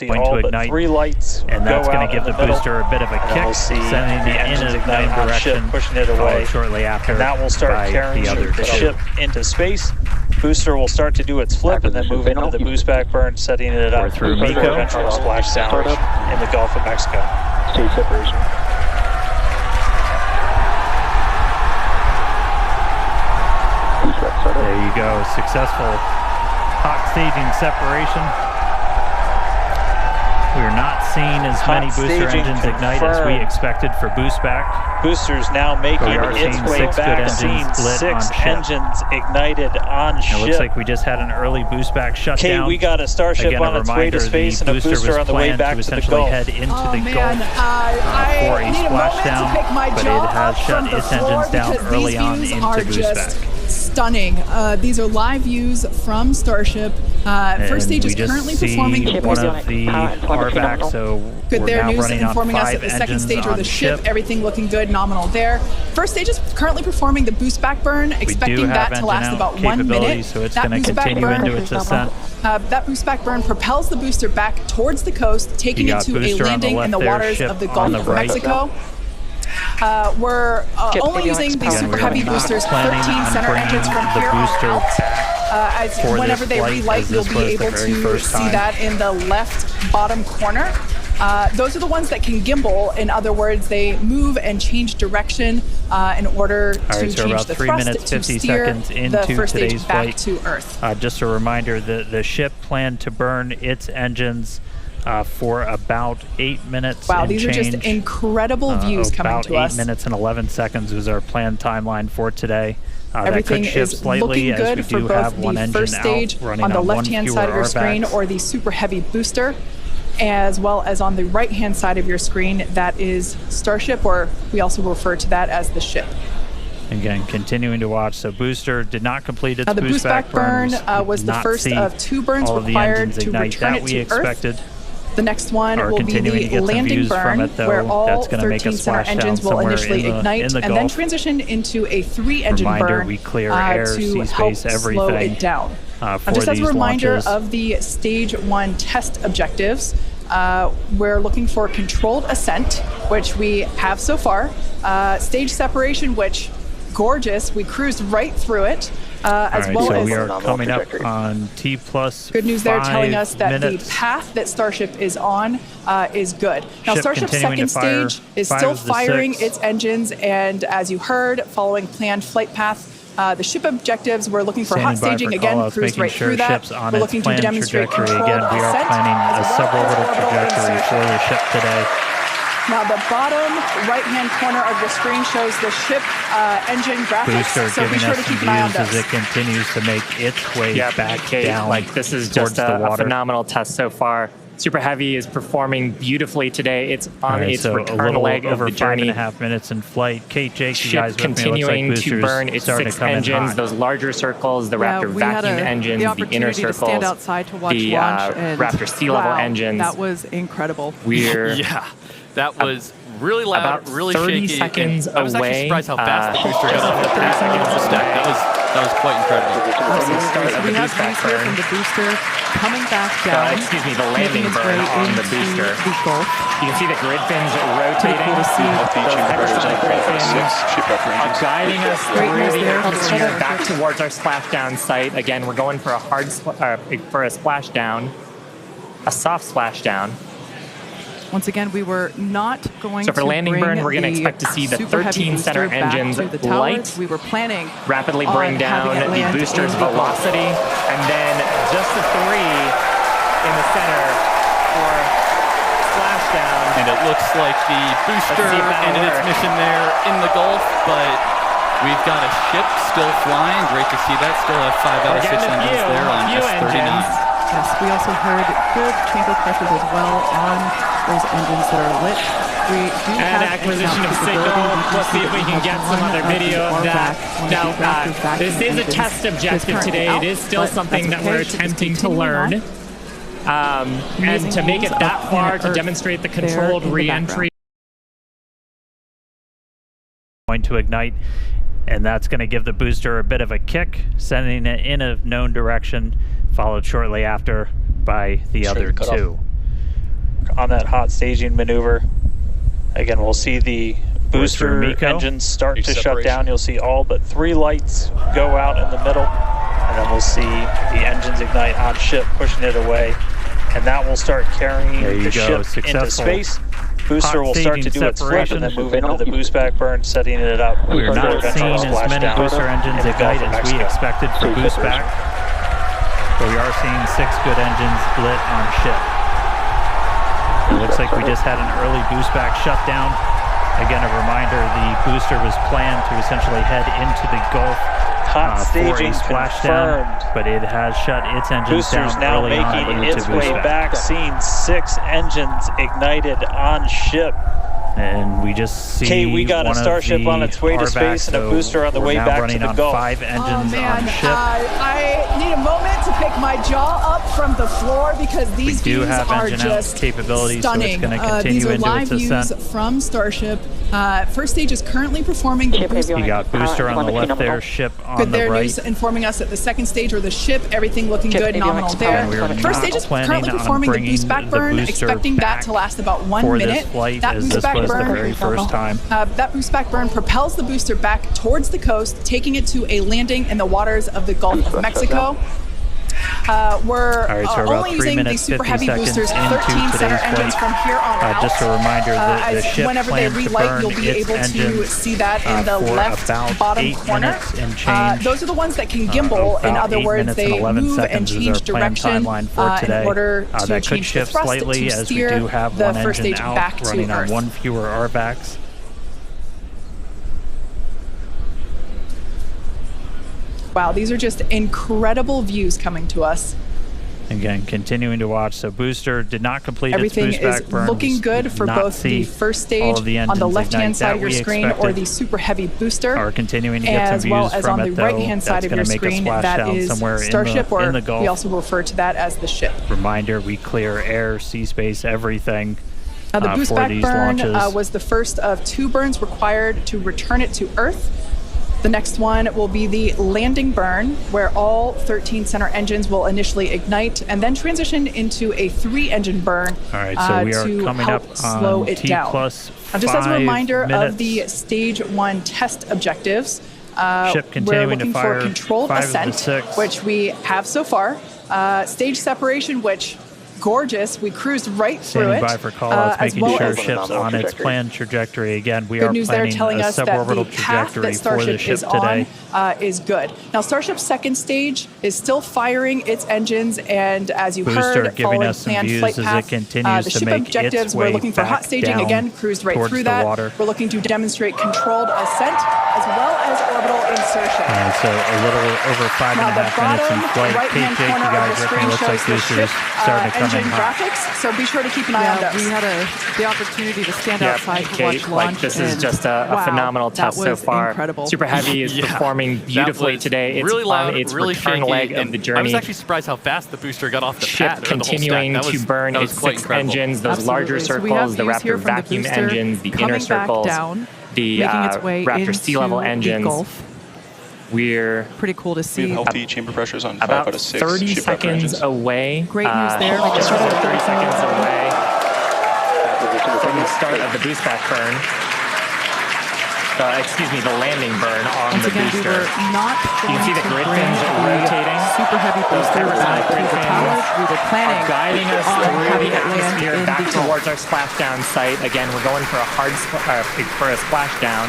all but 3 lights, and that's going to give the booster a bit of a kick, we'll see sending the it in engines a ignite known on direction, ship, pushing it away shortly after, and that will start carrying the ship into space. Booster will start to do its flip and then move into the boost back burn, setting it up for eventual splashdown in the Gulf of Mexico. Stage separation. There you go, successful hot staging separation. We are not seeing as many booster engines ignite as we expected for boost back. Boosters now making its way back, seeing 6 engines ignited on ship. It looks like we just had an early boost back shutdown. Kate, we got a Starship on its way to space and a booster on the way back to the Gulf. Head into the Gulf for a splashdown, but it has shut its engines down early on into boost back. Stunning. These are live views from Starship. First stage is currently performing one of the RVACs, so good there news running informing us that the second stage or the ship, everything looking good, nominal there. First stage is currently performing the boost back burn, expecting that to last about 1 minute. So it's going to continue into its ascent. That boost back burn propels the booster back towards the coast, taking it to a landing in the waters of the Gulf of Mexico. We're only using the super heavy boosters, 13 center engines from here on out. As whenever they relight, you'll be able to see that in the left bottom corner. Those are the ones that can gimbal. In other words, they move and change direction in order to change the thrust to steer the first stage back to Earth. Just a reminder that the ship planned to burn its engines for about 8 minutes. Wow, these are just incredible views coming to us. About 8 minutes and 11 seconds was our planned timeline for today. Everything is looking good for both the first stage on the left-hand side of your screen or the super heavy booster, as well as on the right-hand side of your screen, that is Starship, or we also refer to that as the ship. Again, continuing to watch. So booster did not complete its boost back burn. Was the first of 2 burns required to return it to Earth. The next one will be the landing burn, where all 13 center engines will initially ignite and then transition into a 3-engine burn to help slow it down. Just as a reminder of the Stage 1 test objectives, we're looking for controlled ascent, which we have so far. Stage separation, which gorgeous. We cruised right through it. As well as we are coming up on T plus good news there, telling us that the path that Starship is on is good. Now, Starship's second stage is still firing its engines, and as you heard, following planned flight path. The ship objectives, we're looking for hot staging again, cruise right through that. We're looking to demonstrate controlled again. We are planning a several-orbital trajectory for the ship today. Now, the bottom right-hand corner of the screen shows the ship engine graphics, so be sure to keep an eye on those. As it continues to make its way back down. Like, this is just a phenomenal test so far. Super Heavy is performing beautifully today. It's on its return leg of the journey. 5.5 minutes in flight. Kate, Jake, you guys continuing to burn its 6 engines, those larger circles, the Raptor vacuum engines, the inner circles, to stand outside to watch the Raptor sea level engines. That was incredible. That was really loud, really 30 shaky. seconds I was actually surprised how fast the booster got off at 30 seconds of stack. That was quite incredible. So we have views here from the booster coming back down. The landing burn on the booster. The Gulf. You can see the grid fins rotating. Cool to see. Those hypersonic grid fins are guiding us through the atmosphere back towards our splashdown site. Again, we're going for a for a splashdown, a soft splashdown. Once again, we were not going to. So for landing burn, we're going to expect to see the 13 center engines light. We were planning rapidly bring down the booster's velocity, and then just the 3 in the center for splashdown. And it looks like the booster ended its mission there in the Gulf, but we've got a ship still flying. Great to see that. Still have 5 out of 6 engines there on S39. Yes, we also heard good chamber pressures as well on those engines that are lit. We do have acquisition of signal. We'll see if we can get some other video of that. Now, this is a test objective today. It is still something that we're attempting to learn. And to make it that far, to demonstrate the controlled re-entry. Going to ignite, and that's going to give the booster a bit of a kick, sending it in a known direction, followed shortly after by the other 2. on that hot staging maneuver. Again, we'll see the booster engines start to shut down. You'll see all but 3 lights go out in the middle, and then we'll see the engines ignite on ship, pushing it away, and that will start carrying the ship into space. Booster will start to do its flip and then move into the boost back burn, setting it up. We're not seeing as many booster engines ignite as we expected for boost back, but we are seeing 6 good engines lit on ship. It looks like we just had an early boost back shutdown. Again, a reminder, the booster was planned to essentially head into the Gulf for a splashdown, but it has shut its engines down early on into boost back. Booster's now making its way back, seeing 6 engines ignited on ship. And we just see we got a Starship on its way to space and a booster on the way back to the Gulf. 5 engines on ship. I need a moment to pick my jaw up from the floor because these views are just capabilities, stunning. So it's going to continue these are into live its views ascent. from Starship. First stage is currently performing the booster. You got booster on the left there, ship on the right. News informing us that the second stage, or the ship, everything looking good, nominal there. First stage is currently performing the boost back burn, expecting that to last about 1 minute. That boost back burn, that boost back burn propels the booster back towards the coast, taking it to a landing in the waters of the Gulf of Mexico. We're only using the super heavy boosters, 13 center engines from here on out. Just a reminder that the ship whenever they relight, you'll be able to see that in the left bottom corner. Those are the ones that can gimbal. In other words, they move and change direction in order to change the thrust to steer the first stage back to running on Earth. 1 fewer RVACs. Wow, these are just incredible views coming to us. Again, continuing to watch. So booster did not complete Everything its boost back burn. Looking good for both the first stage on the left-hand side of your screen or the super heavy booster, are continuing to get as some well views as from on the it, though. right-hand side of your screen. That is Starship, or in the Gulf. we also refer to that as the ship. Reminder: we clear air, sea space, everything. The boost back burn launches. was the first of 2 burns required to return it to Earth. The next one will be the landing burn, where all 13 center engines will initially ignite and then transition into a 3-engine burn. All right, so we are to coming help up slow on it down. Just as a reminder minutes. of the stage 1 test objectives, Ship we're continuing looking to fire for controlled 5 of the ascent, 6. which we have so far. Stage separation, which gorgeous. We cruised right through it. Standing by for callouts, making well sure ship's on its planned trajectory. Again, we Good are news there, planning telling a us that suborbital the path trajectory that for the Starship ship is today. on is good. Now, Starship's second stage is still firing its engines, and as you Booster heard, giving following us some planned views flight as path. it continues The to ship make objectives, its we're way looking for hot back staging down again, cruised right towards through the that. water. We're looking to demonstrate controlled ascent as well as orbital insertion. All right, so a little over 5.5 minutes in flight. Right-hand Jake, you corner of guys the reckon screen it looks like shows the boosters ship starting to come in engine hot. graphics, so be sure to keep an eye on those. We had the opportunity to stand outside to watch launch. This is just a phenomenal test so far. Incredible. Super Heavy is performing beautifully today. It's really loud, on its really return shaky, leg of the journey. I was actually surprised how fast the booster got off the ship pad. continuing to burn its 6 engines, those larger circles, the Raptor vacuum engines, the inner circles, the Raptor sea level engines. We're pretty cool to see. We have healthy chamber pressures on 5 about out of 6 30 ship seconds engines. away. Great news there. Just over 30 seconds away from the start of the boost back burn. The landing burn on Once the again, booster. we were not You can see the grid fins rotating. Super heavy booster back to grid the tower. We were planning Guiding us on through having the it land atmosphere in back the Gulf. towards our splashdown site. Again, we're going for a splashdown,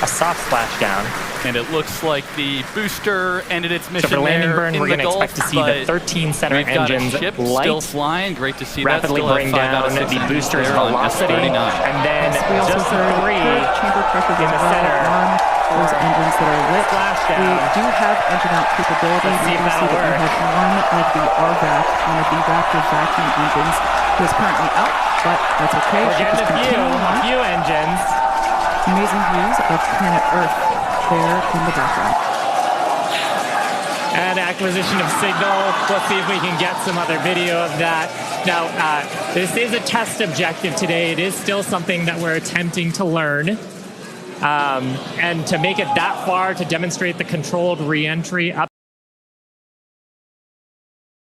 a soft splashdown. And it looks like the booster ended its mission So for landing there burn, in we're the going to Gulf, expect to see the 13 center we've got engines a ship light, still flying. Great to see rapidly that. bring down the booster's velocity, and then We also just heard three chamber pressures in as the well center. on those engines that are lit. Splashdown. We do have engine out capability. Let's see You if can see that'll that we work. have one of the RVAC, one of the Raptor vacuum engines, who is currently out, but that's okay. We're Ship is getting a continuing on. few engines. Amazing views of planet Earth there in the background. And acquisition of signal. Let's see if we can get some other video of that. Now, this is a test objective today. It is still something that we're attempting to learn. And to make it that far, to demonstrate the controlled re-entry up